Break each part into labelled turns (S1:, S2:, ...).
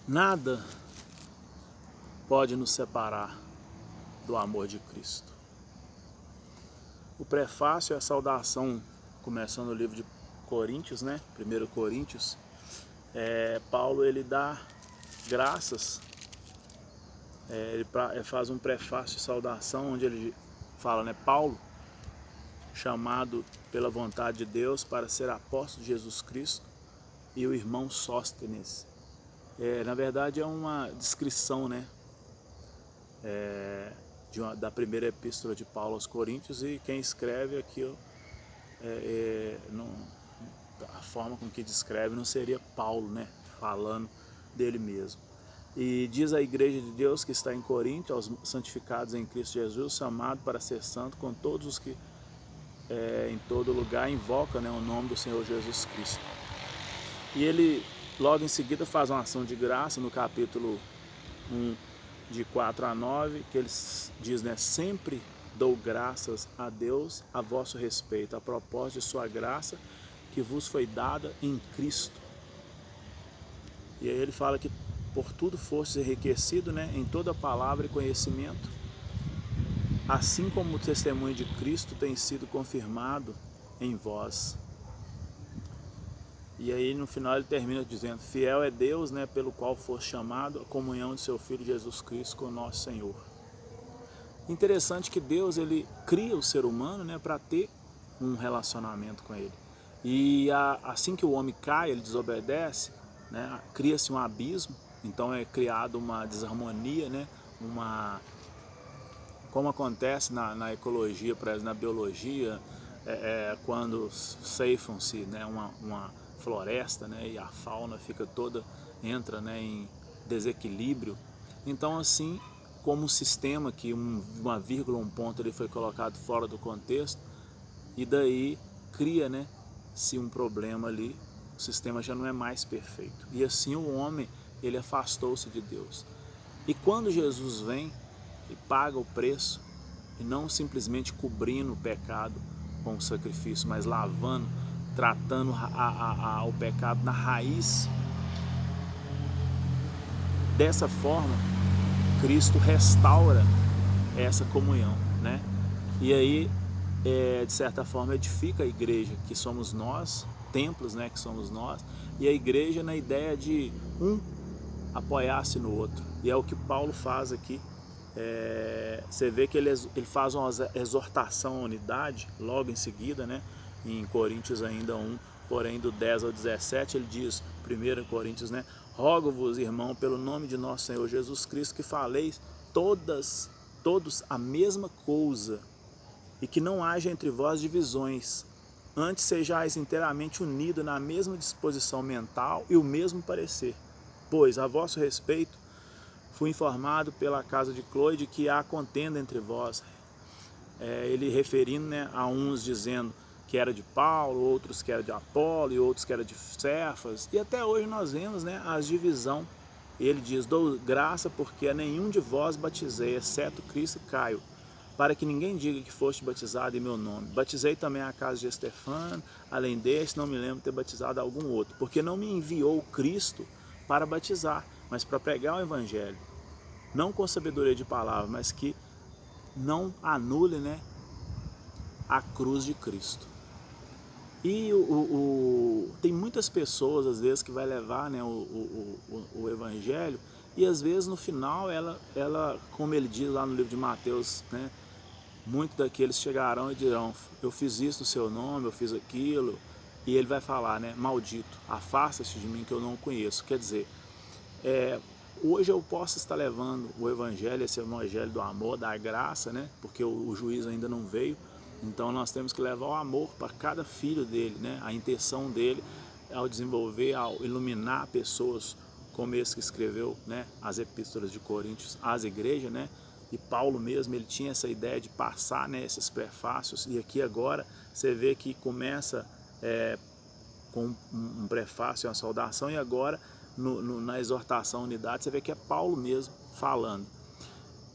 S1: Nada pode nos separar do amor de Cristo. O prefácio é a saudação, começando o livro de Coríntios, né? 1 Coríntios, Paulo ele dá graças, ele faz um prefácio de saudação onde ele fala, né? Paulo, chamado pela vontade de Deus para ser apóstolo de Jesus Cristo, e o irmão Sóstenes. Na verdade é uma descrição, né? Da primeira epístola de Paulo aos Coríntios, e quem escreve aqui, a forma com que descreve não seria Paulo, né? Falando dele mesmo. E diz a igreja de Deus que está em Corinto, aos santificados em Cristo Jesus, chamado para ser santo, com todos os que em todo lugar invoca, né, o nome do Senhor Jesus Cristo. E ele logo em seguida faz uma ação de graça no capítulo 1, de 4 a 9, que ele diz, né, sempre dou graças a Deus a vosso respeito, a propósito de sua graça que vos foi dada em Cristo. E aí ele fala que por tudo fostes enriquecido, né, em toda palavra e conhecimento, assim como o testemunho de Cristo tem sido confirmado em vós. E aí no final ele termina dizendo, fiel é Deus, né, pelo qual foste chamado a comunhão de seu Filho Jesus Cristo com o nosso Senhor. Interessante que Deus ele cria o ser humano, né, para ter um relacionamento com ele. E assim que o homem cai, ele desobedece, né, cria-se um abismo, então é criado uma desarmonia, né, como acontece na ecologia, por exemplo, na biologia, quando ceifam-se, né, uma floresta, né, e a fauna fica toda, entra, né, em desequilíbrio. Então assim como um sistema que uma vírgula, um ponto ele foi colocado fora do contexto, e daí cria, né, se um problema ali, o sistema já não é mais perfeito. E assim o homem ele afastou-se de Deus. E quando Jesus vem e paga o preço, e não simplesmente cobrindo o pecado com o sacrifício, mas lavando, tratando o pecado na raiz, dessa forma Cristo restaura essa comunhão, né? E aí, de certa forma, edifica a igreja, que somos nós, templos, né, que somos nós, e a igreja na ideia de um apoiar-se no outro. E é o que Paulo faz aqui. Você vê que ele faz uma exortação à unidade, logo em seguida, né? Em Coríntios ainda 1, porém do 10 ao 17, ele diz, 1 Coríntios, né? Rogo-vos, irmão, pelo nome de nosso Senhor Jesus Cristo, que faleis todos a mesma coisa, e que não haja entre vós divisões, antes sejais inteiramente unidos na mesma disposição mental e o mesmo parecer. Pois, a vosso respeito, fui informado pela casa de Cloe de que há contenda entre vós. Ele referindo, né, a uns dizendo que era de Paulo, outros que era de Apolo, e outros que era de Cefas. E até hoje nós vemos, né, as divisão. Ele diz, dou graça porque a nenhum de vós batizei, exceto Cristo e Caio, para que ninguém diga que foste batizado em meu nome. Batizei também a casa de Estefano, além deste não me lembro de ter batizado algum outro, porque não me enviou Cristo para batizar, mas para pregar o Evangelho, não com sabedoria de palavra, mas que não anule, né, a cruz de Cristo. E tem muitas pessoas, às vezes, que vai levar, né, o Evangelho, e às vezes no final, ela, como ele diz lá no livro de Mateus, né, muitos daqueles chegarão e dirão, eu fiz isso no seu nome, eu fiz aquilo, e ele vai falar, né, maldito, afasta-te de mim que eu não o conheço. Quer dizer, hoje eu posso estar levando o Evangelho, esse Evangelho do amor, da graça, né, porque o juízo ainda não veio, então nós temos que levar o amor para cada filho dele, né, a intenção dele ao desenvolver, ao iluminar pessoas, como esse que escreveu, né, as epístolas de Coríntios às igrejas, né, e Paulo mesmo, ele tinha essa ideia de passar, né, esses prefácios, e aqui agora você vê que começa com um prefácio, uma saudação, e agora na exortação à unidade você vê que é Paulo mesmo falando.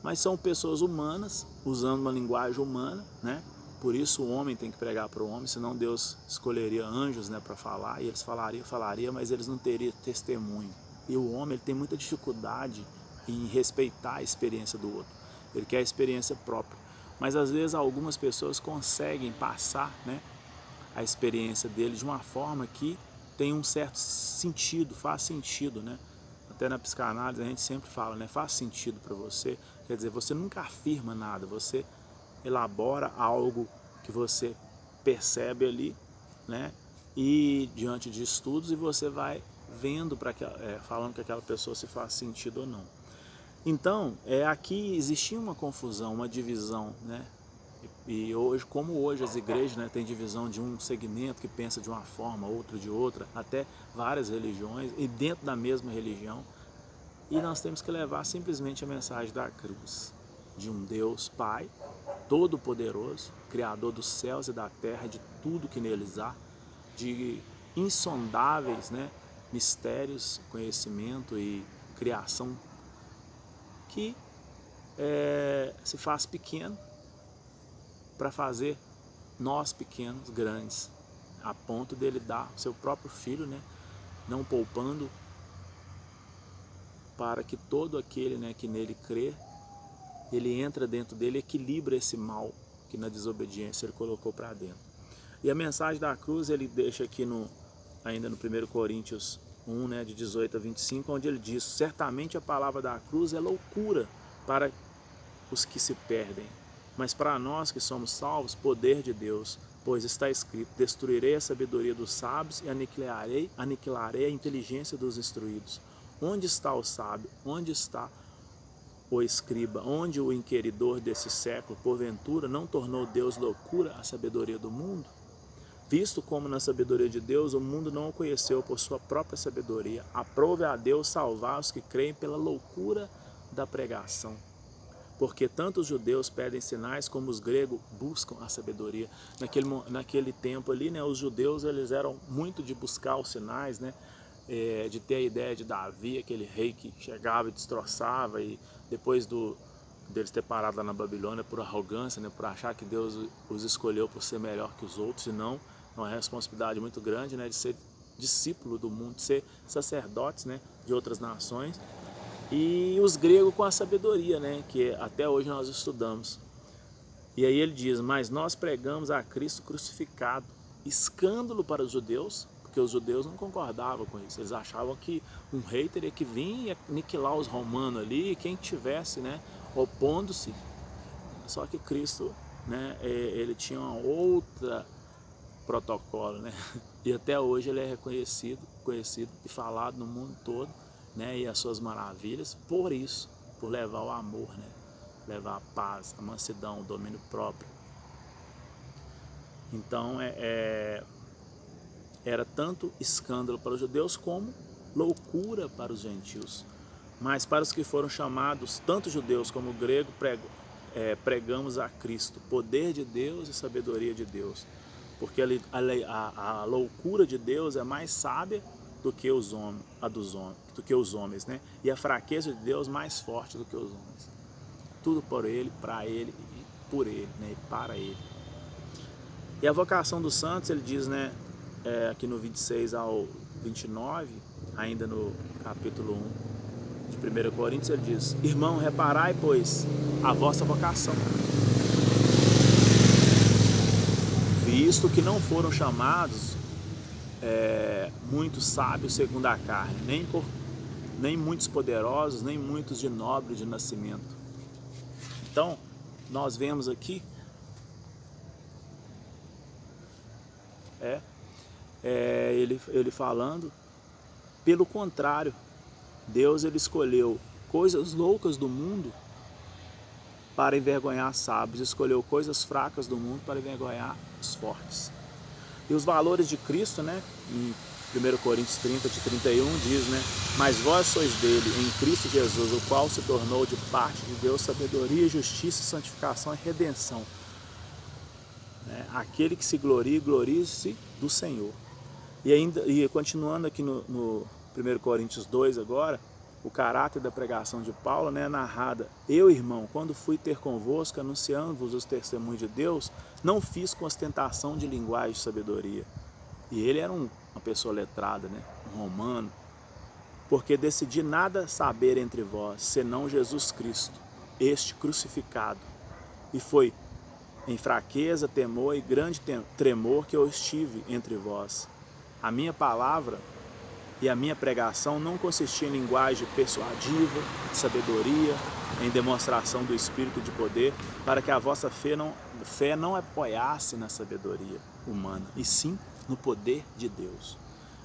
S1: Mas são pessoas humanas, usando uma linguagem humana, né? Por isso o homem tem que pregar para o homem, senão Deus escolheria anjos, né, para falar, e eles falariam, mas eles não teriam testemunho. E o homem ele tem muita dificuldade em respeitar a experiência do outro. Ele quer a experiência própria. Mas às vezes algumas pessoas conseguem passar, né, a experiência dele de uma forma que tem um certo sentido, faz sentido, né? Até na psicanálise a gente sempre fala, né? Faz sentido para você. Quer dizer, você nunca afirma nada, você elabora algo que você percebe ali, né? E diante de estudos, e você vai vendo, falando que aquela pessoa se faz sentido ou não. Então, aqui existia uma confusão, uma divisão, né? E hoje, como hoje as igrejas, né, têm divisão de um segmento que pensa de uma forma, outro de outra, até várias religiões, e dentro da mesma religião, e nós temos que levar simplesmente a mensagem da cruz, de um Deus Pai, Todo-Poderoso, Criador dos céus e da terra, de tudo que neles há, de insondáveis, né, mistérios, conhecimento e criação, que se faz pequeno para fazer nós pequenos grandes, a ponto dele dar o seu próprio filho, né, não poupando, para que todo aquele, né, que nele crê, ele entra dentro dele e equilibra esse mal que na desobediência ele colocou para dentro. E a mensagem da cruz ele deixa aqui ainda no 1 Coríntios 1, né, de 18 a 25, onde ele diz: certamente a palavra da cruz é loucura para os que se perdem, mas para nós que somos salvos, poder de Deus, pois está escrito: destruirei a sabedoria dos sábios e aniquilarei a inteligência dos instruídos. Onde está o sábio? Onde está o escriba? Onde o inquiridor desse século, porventura, não tornou Deus loucura a sabedoria do mundo? Visto como na sabedoria de Deus o mundo não o conheceu por sua própria sabedoria, aprove a Deus salvar os que creem pela loucura da pregação. Porque tanto os judeus pedem sinais como os gregos buscam a sabedoria. Naquele tempo ali, né, os judeus eles eram muito de buscar os sinais, né, de ter a ideia de Davi, aquele rei que chegava e destroçava, e depois deles ter parado lá na Babilônia por arrogância, né, por achar que Deus os escolheu por ser melhor que os outros, e não, uma responsabilidade muito grande, né, de ser discípulo do mundo, de ser sacerdotes, né, de outras nações. E os gregos com a sabedoria, né, que até hoje nós estudamos. E aí ele diz: mas nós pregamos a Cristo crucificado, escândalo para os judeus, porque os judeus não concordavam com isso. Eles achavam que um rei teria que vir e aniquilar os romanos ali, e quem tivesse, né, opondo-se. Só que Cristo, né, ele tinha uma outra protocolo, né, e até hoje ele é reconhecido, conhecido e falado no mundo todo, né, e as suas maravilhas, por isso, por levar o amor, né, levar a paz, a mansidão, o domínio próprio. Então era tanto escândalo para os judeus como loucura para os gentios. Mas para os que foram chamados, tanto judeus como gregos, pregamos a Cristo, poder de Deus e sabedoria de Deus. Porque a loucura de Deus é mais sábia do que os homens, né? E a fraqueza de Deus mais forte do que os homens. Tudo por Ele, para Ele e por Ele, né? E para Ele. E a vocação dos santos, ele diz, né, aqui no 26 ao 29, ainda no capítulo 1 de 1 Coríntios, ele diz: irmão, reparai, pois, a vossa vocação, visto que não foram chamados muitos sábios segundo a carne, nem muitos poderosos, nem muitos de nobre de nascimento. Então, nós vemos aqui ele falando, pelo contrário, Deus ele escolheu coisas loucas do mundo para envergonhar sábios, escolheu coisas fracas do mundo para envergonhar os fortes. E os valores de Cristo, né, em 1 Coríntios 30, de 31, diz, né, mas vós sois dele, em Cristo Jesus, o qual se tornou de parte de Deus sabedoria, justiça, santificação e redenção. Aquele que se gloria, glorie-se do Senhor. E continuando aqui no 1 Coríntios 2 agora, o caráter da pregação de Paulo, né, narrada: eu, irmão, quando fui ter convosco, anunciando-vos os testemunhos de Deus, não fiz com ostentação de linguagem de sabedoria. E ele era uma pessoa letrada, né, um romano, porque decidi nada saber entre vós, senão Jesus Cristo, este crucificado. E foi em fraqueza, temor e grande tremor que eu estive entre vós. A minha palavra e a minha pregação não consistia em linguagem persuasiva, de sabedoria, em demonstração do Espírito de poder, para que a vossa fé não apoiasse na sabedoria humana, e sim no poder de Deus.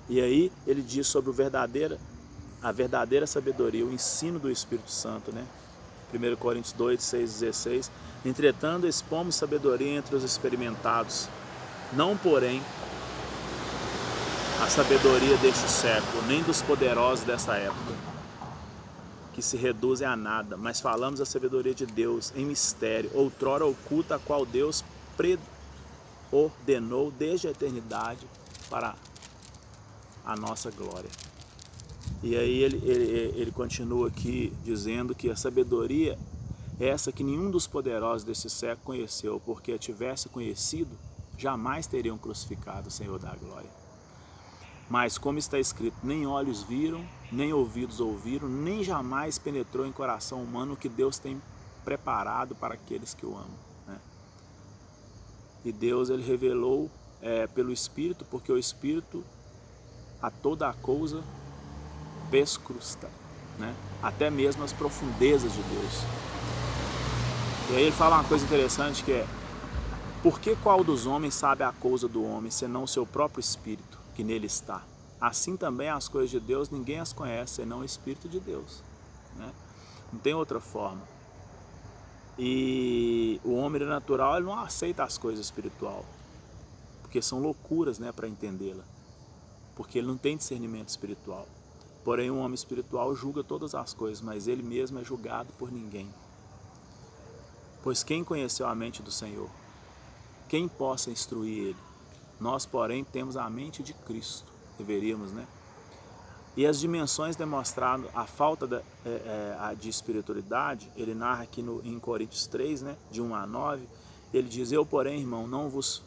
S1: E aí ele diz sobre a verdadeira sabedoria, o ensino do Espírito Santo, né? 1 Coríntios 2, 6, 16. Entretanto, expomos sabedoria entre os experimentados, não, porém, a sabedoria deste século, nem dos poderosos dessa época, que se reduzem a nada, mas falamos a sabedoria de Deus em mistério, outrora oculta, a qual Deus preordenou desde a eternidade para a nossa glória. E aí ele continua aqui dizendo que a sabedoria é essa que nenhum dos poderosos desse século conheceu, porque a tivesse conhecido, jamais teriam crucificado o Senhor da glória. Mas como está escrito, nem olhos viram, nem ouvidos ouviram, nem jamais penetrou em coração humano o que Deus tem preparado para aqueles que o amam, né? E Deus ele revelou pelo Espírito, porque o Espírito a toda a coisa perscruta, né? Até mesmo as profundezas de Deus. E aí ele fala uma coisa interessante que é: por que qual dos homens sabe a coisa do homem, senão o seu próprio Espírito que nele está? Assim também as coisas de Deus, ninguém as conhece, senão o Espírito de Deus, né? Não tem outra forma. E o homem natural ele não aceita as coisas espirituais, porque são loucuras, né, para entendê-la, porque ele não tem discernimento espiritual. Porém, um homem espiritual julga todas as coisas, mas ele mesmo é julgado por ninguém. Pois quem conheceu a mente do Senhor? Quem possa instruir ele? Nós, porém, temos a mente de Cristo. Deveríamos, né? E as dimensões demonstrando a falta de espiritualidade, ele narra aqui em Coríntios 3, né, de 1 a 9, ele diz: eu, porém, irmão, não vos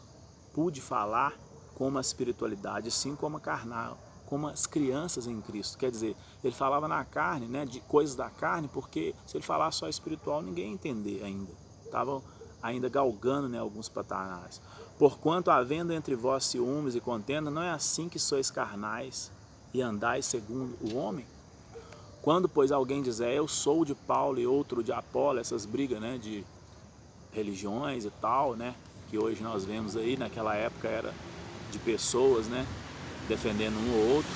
S1: pude falar como a espiritualidade, sim como a carnal, como as crianças em Cristo. Quer dizer, ele falava na carne, né, de coisas da carne, porque se ele falasse só espiritual, ninguém ia entender ainda. Estavam ainda galgando, né, alguns patamares. Porquanto, havendo entre vós ciúmes e contenda, não é assim que sois carnais e andais segundo o homem? Quando, pois, alguém dizer, eu sou de Paulo e outro de Apolo, essas brigas, né, de religiões e tal, né, que hoje nós vemos aí, naquela época era de pessoas, né, defendendo um ou outro,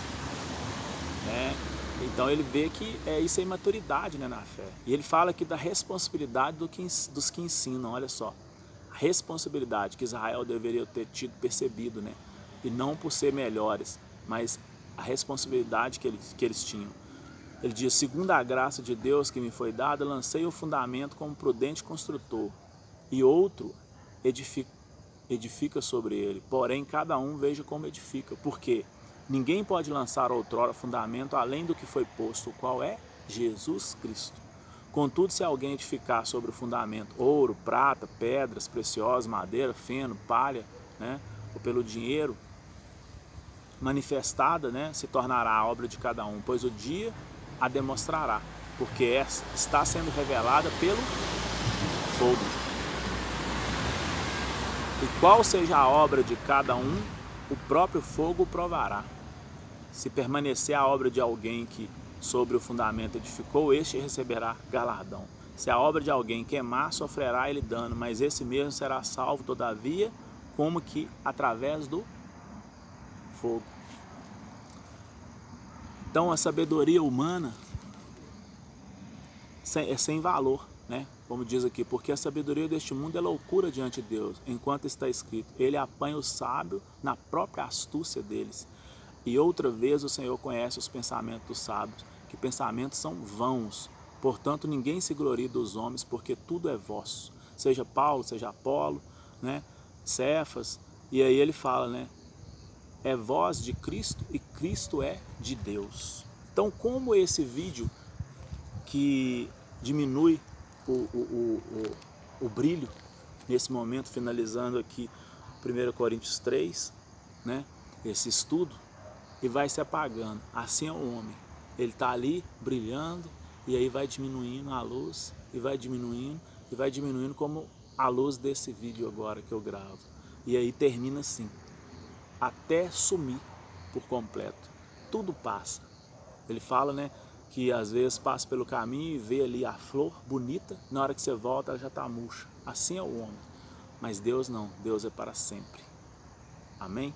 S1: né? Então ele vê que isso é imaturidade, né, na fé. E ele fala aqui da responsabilidade dos que ensinam, olha só. A responsabilidade que Israel deveria ter percebido, né? E não por ser melhores, mas a responsabilidade que eles tinham. Ele diz: segundo a graça de Deus que me foi dada, lancei o fundamento como prudente construtor, e outro edifica sobre ele. Porém, cada um veja como edifica, porque ninguém pode lançar outrora fundamento além do que foi posto, o qual é Jesus Cristo. Contudo, se alguém edificar sobre o fundamento ouro, prata, pedras preciosas, madeira, feno, palha, né, ou pelo dinheiro manifestada, né, se tornará a obra de cada um, pois o dia a demonstrará, porque essa está sendo revelada pelo fogo. E qual seja a obra de cada um, o próprio fogo provará. Se permanecer a obra de alguém que sobre o fundamento edificou, este receberá galardão. Se a obra de alguém queimar, sofrerá ele dano, mas esse mesmo será salvo, todavia, como que através do fogo. Então a sabedoria humana é sem valor, né? Como diz aqui, porque a sabedoria deste mundo é loucura diante de Deus, enquanto está escrito, ele apanha o sábio na própria astúcia deles. E outra vez o Senhor conhece os pensamentos dos sábios, que pensamentos são vãos. Portanto, ninguém se glorie dos homens, porque tudo é vosso. Seja Paulo, seja Apolo, né? Cefas. E aí ele fala, né? É voz de Cristo e Cristo é de Deus. Então, como esse vídeo que diminui o brilho, nesse momento, finalizando aqui 1 Coríntios 3, né? Esse estudo, e vai se apagando. Assim é o homem. Ele está ali brilhando e aí vai diminuindo a luz e vai diminuindo como a luz desse vídeo agora que eu gravo. E aí termina assim, até sumir por completo. Tudo passa. Ele fala, né, que às vezes passa pelo caminho e vê ali a flor bonita, na hora que você volta ela já está murcha. Assim é o homem. Mas Deus não, Deus é para sempre. Amém?